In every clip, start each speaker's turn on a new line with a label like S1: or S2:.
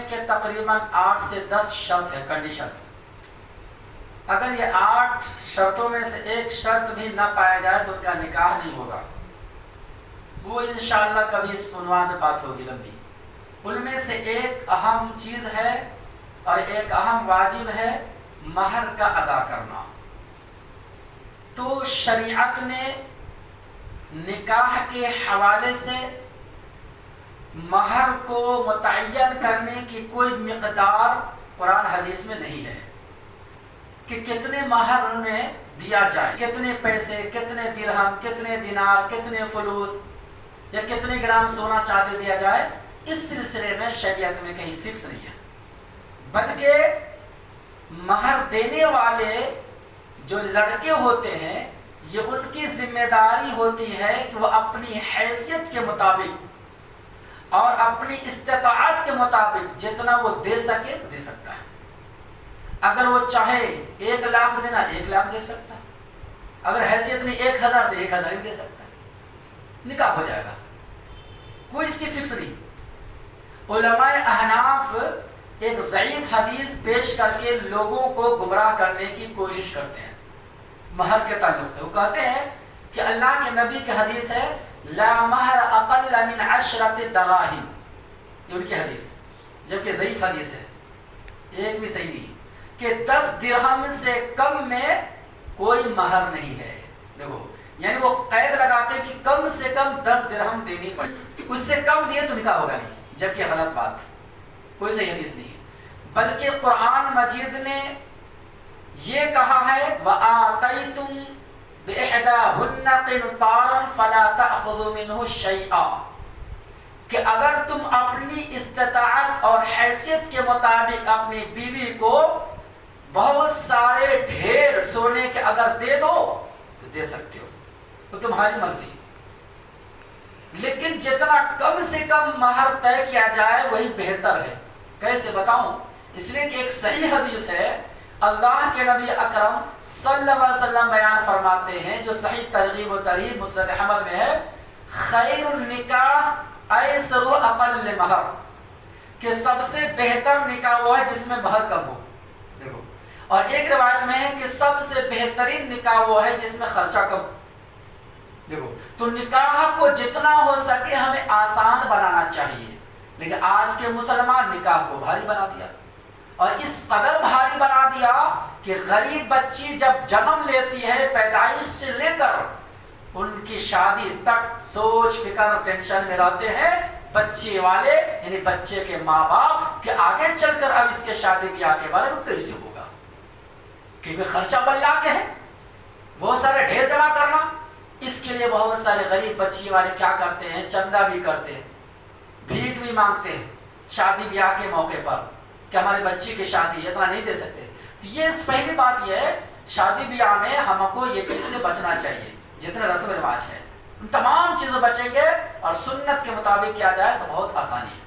S1: کہ تقریباً 8 سے 10 شرط ہے، کنڈیشن۔ اگر یہ 8 شرطوں میں سے ایک شرط بھی نہ پایا جائے تو ان کا نکاح نہیں ہوگا۔ وہ انشاءاللہ کبھی اس عنوان پہ بات ہوگی لمبی۔ ان میں سے ایک اہم چیز ہے اور ایک اہم واجب ہے مہر کا ادا کرنا۔ تو شریعت نے نکاح کے حوالے سے مہر کو متعین کرنے کی کوئی مقدار قرآن حدیث میں نہیں ہے کہ کتنے مہر میں دیا جائے، کتنے پیسے، کتنے درہم، کتنے دینار، کتنے فلوس یا کتنے گرام سونا چاندی دیا جائے۔ اس سلسلے میں شریعت میں کہیں فکس نہیں ہے، بلکہ مہر دینے والے جو لڑکے ہوتے ہیں یہ ان کی ذمہ داری ہوتی ہے کہ وہ اپنی حیثیت کے مطابق اور اپنی استطاعت کے مطابق جتنا وہ دے سکے دے سکتا ہے۔ اگر وہ چاہے 1 لاکھ دینا 1 لاکھ دے سکتا ہے، اگر حیثیت نہیں 1000 تو 1000 بھی دے سکتا ہے، نکاح ہو جائے گا، کوئی اس کی فکس نہیں۔ علماء احناف ایک ضعیف حدیث پیش کر کے لوگوں کو گمراہ کرنے کی کوشش کرتے ہیں مہر کے تعلق سے۔ وہ کہتے ہیں کہ اللہ کے نبی کی حدیث ہے لا مہر اقل من 10 دراہم، یہ ان کی حدیث جبکہ ضعیف حدیث ہے، ایک بھی صحیح نہیں، کہ 10 درہم سے کم میں کوئی مہر نہیں ہے۔ دیکھو یعنی وہ قید لگاتے کہ کم سے کم 10 درہم دینی پڑے، اس سے کم دیے تو نکاح ہوگا نہیں، جبکہ غلط بات، کوئی صحیح حدیث نہیں ہے۔ بلکہ قرآن مجید نے یہ کہا ہے وَآتَيْتُمْ بِإِحْدَاهُنَّ قِنْطَارًا فَلَا تَأْخُذُوا مِنْهُ شَيْئًا، کہ اگر تم اپنی استطاعت اور حیثیت کے مطابق اپنی بیوی کو بہت سارے ڈھیر سونے کے اگر دے دو تو دے سکتے ہو، تو تمہاری مرضی، لیکن جتنا کم سے کم مہر طے کیا جائے وہی بہتر ہے۔ کیسے بتاؤں؟ اس لیے کہ ایک صحیح حدیث ہے، اللہ کے نبی اکرم صلی اللہ علیہ وسلم بیان فرماتے ہیں جو صحیح ترغیب و ترہیب مسند احمد میں ہے، خیر النکاح ایسر و اقل مہر، کہ سب سے بہتر نکاح وہ ہے جس میں مہر کم ہو۔ دیکھو، اور ایک روایت میں ہے کہ سب سے بہترین نکاح وہ ہے جس میں خرچہ کم ہو۔ دیکھو تو نکاح کو جتنا ہو سکے ہمیں آسان بنانا چاہیے، لیکن آج کے مسلمان نکاح کو بھاری بنا دیا، اور اس قدر بھاری بنا دیا کہ غریب بچی جب جنم لیتی ہے پیدائش سے لے کر ان کی شادی تک سوچ فکر ٹینشن میں رہتے ہیں بچے والے، یعنی بچے کے ماں باپ، کہ آگے چل کر اب اس کے شادی بیاہ کے بارے میں کیسے ہوگا، کیونکہ خرچہ بلّا کے ہے، بہت سارے ڈھیر جمع کرنا۔ اس کے لیے بہت سارے غریب بچی والے کیا کرتے ہیں، چندہ بھی کرتے ہیں، بھیک بھی مانگتے ہیں شادی بیاہ کے موقع پر کہ ہمارے بچی کی شادی اتنا نہیں دے سکتے۔ تو یہ پہلی بات یہ ہے، شادی بیاہ میں ہم کو یہ چیز سے بچنا چاہیے، جتنے رسم و رواج ہے ان تمام چیزوں بچیں گے اور سنت کے مطابق کیا جائے تو بہت آسانی ہے،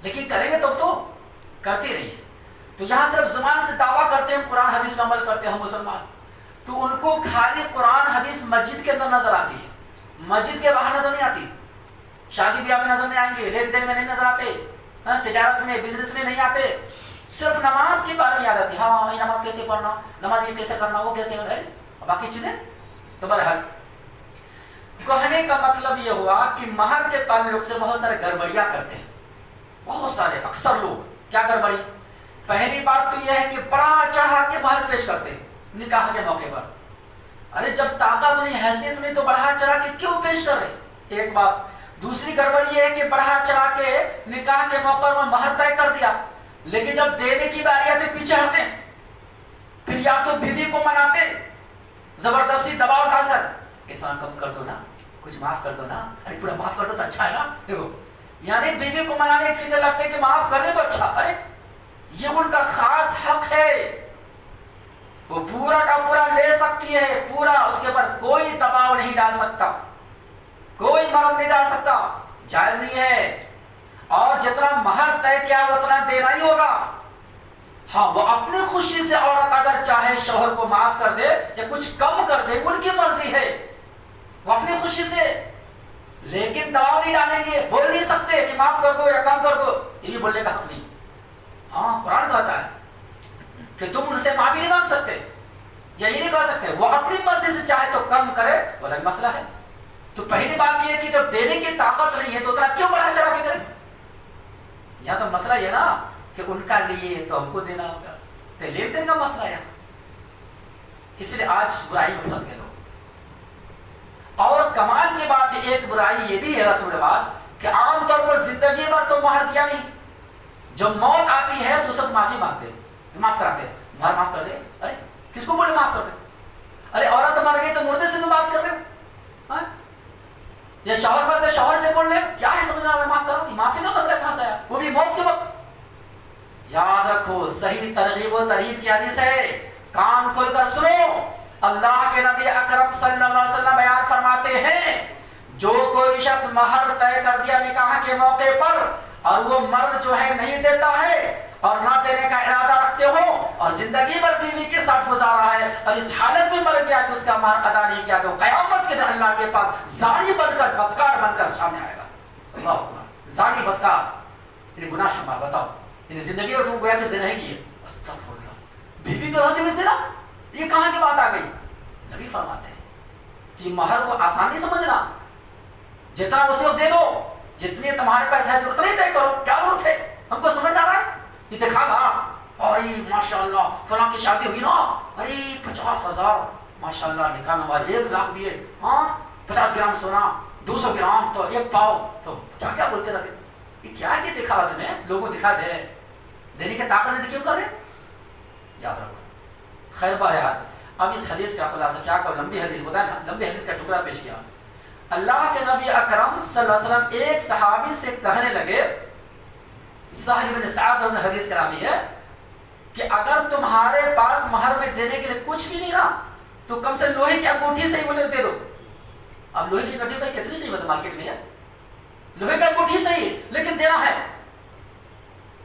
S1: لیکن کریں گے تو کرتے رہیے۔ تو یہاں صرف زبان سے دعویٰ کرتے ہیں ہم قرآن حدیث میں عمل کرتے ہیں ہم مسلمان، تو ان کو خالی قرآن حدیث مسجد کے اندر نظر آتی ہے، مسجد کے باہر نظر نہیں آتی، شادی بیاہ میں نظر نہیں آئیں گے، لین دین میں نہیں نظر آتے، تجارت میں بزنس میں نہیں آتے، صرف نماز کے بارے میں یاد آتی، ہاں یہ نماز کیسے پڑھنا، نماز یہ کیسے کرنا، وہ کیسے ہے، باقی چیزیں تو بہرحال۔ کہنے کا مطلب یہ ہوا کہ مہر کے تعلق سے بہت سارے گڑبڑیاں کرتے ہیں، بہت سارے اکثر لوگ۔ کیا گڑبڑی؟ پہلی بات تو یہ ہے کہ بڑا چڑھا کے مہر پیش کرتے ہیں نکاح کے موقع پر۔ ارے جب طاقت نہیں حیثیت نہیں تو بڑھا چڑھا کے کیوں پیش کر رہے؟ ایک بات۔ دوسری گڑبڑ یہ ہے کہ بڑھا چڑھا کے نکاح کے موقع پر مہر طے کر دیا، لیکن جب دینے کی باری آتی پیچھے ہٹتے، پھر یا تو بیوی کو مناتے زبردستی دباؤ ڈال کر، اتنا کم کر دو نا، کچھ معاف کر دو نا، ارے پورا معاف کر دو تو اچھا ہے نا۔ دیکھو یعنی بیوی کو منانے کی فکر لگتے کہ معاف کر دے تو اچھا، ارے یہ ان کا خاص حق ہے، وہ پورا کا پورا لے سکتی ہے، پورا، اس کے اوپر کوئی دباؤ نہیں ڈال سکتا، کوئی مرد نہیں ڈال سکتا، جائز نہیں ہے۔ اور جتنا مہر طے کیا اتنا دینا ہی ہوگا۔ ہاں وہ اپنی خوشی سے عورت اگر چاہے شوہر کو معاف کر دے یا کچھ کم کر دے، ان کی مرضی ہے، وہ اپنی خوشی سے، لیکن دباؤ نہیں ڈالیں گے، بول نہیں سکتے کہ معاف کر دو یا کم کر دو، یہ بھی بولنے کا حق نہیں۔ ہاں قرآن کہتا ہے کہ تم ان سے معافی نہیں مانگ سکتے یا یہ نہیں کہہ سکتے، وہ اپنی مرضی سے چاہے تو کم کرے، وہ الگ مسئلہ ہے۔ تو پہلی بات یہ ہے کہ جب دینے کی طاقت نہیں ہے تو اتنا کیوں بڑھا چڑھا کے کرے؟ یہاں تو مسئلہ یہ نا کہ ان کا لیے تو ہم کو دینا ہوگا، تو لین دین کا مسئلہ ہے، اس لیے آج برائی میں پھنس گئے لوگ۔ اور کمال کی بات ایک برائی یہ بھی ہے رسم و رواج کہ عام طور پر زندگی بھر تو مہر دیا نہیں، جب موت آتی ہے تو اس وقت معافی مانگتے، معاف کراتے، مہر معاف کر دے، ارے کس کو بولے معاف کر دے؟ ارے عورت مر گئی تو مردے سے تو بات کر رہے ہو، یا شوہر پر تو شوہر سے بول رہے ہو، کیا ہے سمجھنا رہا معاف کرو؟ معافی کا مسئلہ کہاں سے آیا، وہ بھی موت کے وقت؟ یاد رکھو صحیح ترغیب و ترہیب کی حدیث ہے، کان کھول کر سنو، اللہ کے نبی اکرم صلی اللہ علیہ وسلم بیان فرماتے ہیں جو کوئی شخص مہر طے کر دیا نکاح کے موقع پر اور وہ مرد جو ہے نہیں دیتا ہے اور نہ دینے کا ارادہ رکھتے ہو اور زندگی بھر بیوی کے ساتھ گزارا ہے اور اس حالت میں مر گیا کہ اس کا مہر ادا نہیں کیا تو قیامت کے دن اللہ کے پاس زانی بن کر بدکار بن کر سامنے آئے گا۔ اللہ اکبر، زانی بدکار یعنی گناہ شمار، بتاؤ یعنی زندگی میں تم گویا کہ زنا ہی کیے، استغفر اللہ، بیوی کو رہتے ہوئے زنا، یہ کہاں کی بات آ گئی؟ نبی فرماتے ہیں کہ مہر کو آسانی سمجھنا، جتنا وہ صرف دے دو، جتنے تمہارے پیسے ہے اتنے طے کرو، کیا ضرورت ہے؟ ہم کو سمجھ آ رہا ہے یہ دکھاوا، اور ماشاءاللہ فلاں کی شادی ہوئی نا، ارے 50,000 ماشاءاللہ نکاح میں ہمارے 1 لاکھ دیے، ہاں 50 گرام سونا، 200 گرام تو 1 پاؤ، تو کیا کیا بولتے رہتے، یہ کیا ہے کہ دکھاوا؟ تمہیں لوگوں دکھا دے، دینے کی طاقت نہیں کیوں کر رہے؟ یاد رکھو۔ خیر بہرحال اب اس حدیث کا خلاصہ کیا کہ لمبی حدیث بتایا نا، لمبی حدیث کا ٹکڑا پیش کیا۔ اللہ کے نبی اکرم صلی اللہ علیہ وسلم ایک صحابی سے کہنے لگے، سہل بن سعد نے حدیث کرامی ہے کہ اگر تمہارے پاس مہر میں دینے کے لیے کچھ بھی نہیں نا تو کم سے لوہے کی انگوٹھی سے ہی بولے دے دو۔ اب لوہے کی انگوٹھی بھائی کتنی قیمت ہے مارکیٹ میں ہے؟ لوہے کی انگوٹھی سے ہی، لیکن دینا ہے۔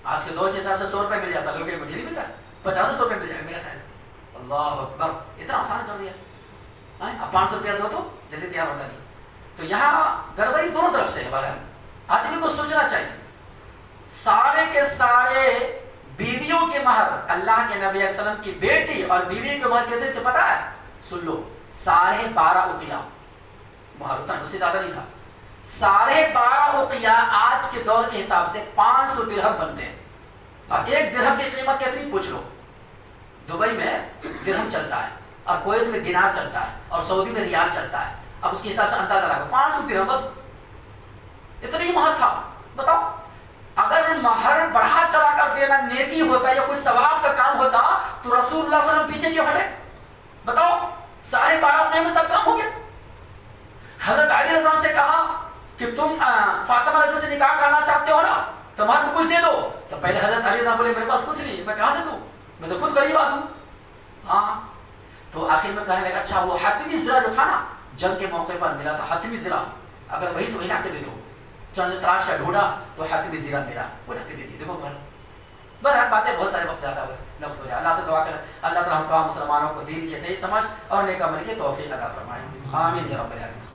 S1: آج کے دور کے حساب سے 100 روپے مل جاتا، لوہے کی انگوٹھی نہیں ملتا، 50 روپے مل جائے میرا خیال۔ اللہ اکبر، اتنا آسان کر دیا۔ اب 500 روپیہ دو تو جلدی تیار ہوتا نہیں۔ تو یہاں گڑبڑی دونوں طرف سے ہے، آدمی کو سوچنا چاہیے۔ سارے کے سارے بیویوں کے مہر، اللہ کے نبی علیہ السلام کی بیٹی اور بیوی کے مہر کتنے تھے پتا ہے؟ سن لو، 12.5 اوقیہ مہر ہوتا ہے، اس سے زیادہ نہیں تھا۔ 12.5 اوقیہ آج کے دور کے حساب سے 500 درہم بنتے ہیں۔ اب 1 درہم کی قیمت کتنی پوچھ لو؟ دبئی میں درہم چلتا ہے اور کویت میں دینار چلتا ہے اور سعودی میں ریال چلتا ہے، اب اس کے حساب سے اندازہ لگاؤ، 500 درہم بس، اتنا ہی مہر تھا۔ بتاؤ اگر مہر بڑھا چلا کر دینا نیکی ہوتا یا کوئی ثواب کا کام ہوتا تو رسول اللہ صلی اللہ علیہ وسلم پیچھے کیوں ہٹے؟ بتاؤ 12.5 میں سب کام ہو گیا۔ حضرت علی رضی اللہ عنہ سے کہا کہ تم فاطمہ رضی سے نکاح کرنا چاہتے ہو نا، تمہارے کو کچھ دے دو، تو پہلے حضرت علی رضی اللہ بولے میرے پاس کچھ نہیں، میں کہاں سے دوں، میں تو خود غریب آدمی ہوں۔ ہاں تو آخر میں کہنے لگا اچھا وہ حتمی زرہ جو تھا نا، جنگ کے موقع پر ملا تھا حتمی زرہ، اگر وہی تو ہلا کے دے دو۔ چند تلاش کا ڈھونڈا تو حتمی زرہ ملا، وہ لا کے دے دی۔ دیکھو بہرحال باتیں بہت سارے وقت زیادہ ہوئے، لفظ ہو جائے۔ اللہ سے دعا کر اللہ تعالیٰ ہم تمام مسلمانوں کو دین کی صحیح سمجھ اور نیک عمل کی توفیق عطا فرمائے، آمین یا رب العالمین۔